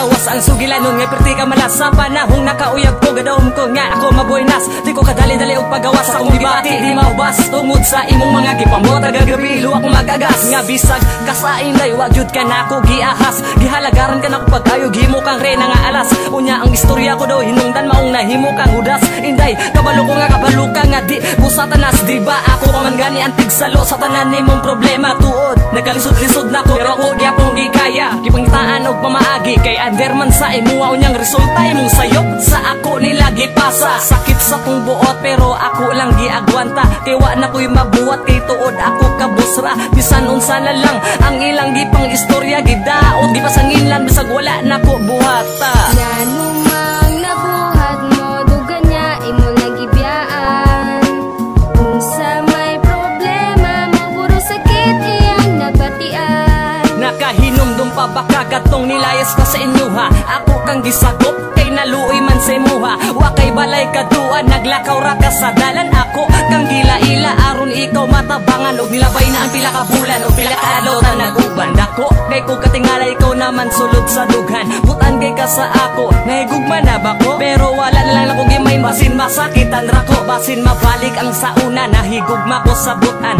gawas ang sugilanon nga perti ka malas sa panahong nakauyab ko gadawom ko nga ako maboynas di ko kadali-dali og pagawas sa akong gibati di maubas tungod sa imong mga gipamot tagagabi luwa akong magagas nga bisag kasain day wa jud ka nako giahas gihalagaran ka nako pagkayo gihimo kang rena nga alas unya ang istorya ko daw hinungdan maong nahimo kang hudas inday kabalo ko nga kabalo ka nga di ko satanas di ba ako man gani ang tigsalo sa tanan nimong problema tuod nagalisod-lisod nako pero ako gyapon gikaya gipangitaan og pamaagi kay anderman sa imuha unyang resulta imong sayop sa ako nila gipasa sakit sa kong buot pero ako lang giagwanta kay wa na ko'y mabuhat kay tuod ako kabusra bisan unsa na lang ang ilang gipang istorya gidaot gipasanginlan bisag wala nako buhata nanumang nabuhat mo dugan niya imo nagibiyaan unsa may problema mo puro sakit iyang nabatian nakahinumdum pa baka katong nilayas ka sa inyo ha ako kang gisakop kay naluoy man sa imuha wa kay balay kaduan naglakaw ra ka sa dalan ako kang gila-ila aron ikaw matabangan og nilabay na ang pila ka bulan og pila ka adlaw ta naguban dako kay ko katingala ikaw naman sulod sa dughan butan kay ka sa ako nahigugma na ba ko pero wala na lang ako gimay basin masakitan ra ko basin mabalik ang sauna nahigugma ko sa butan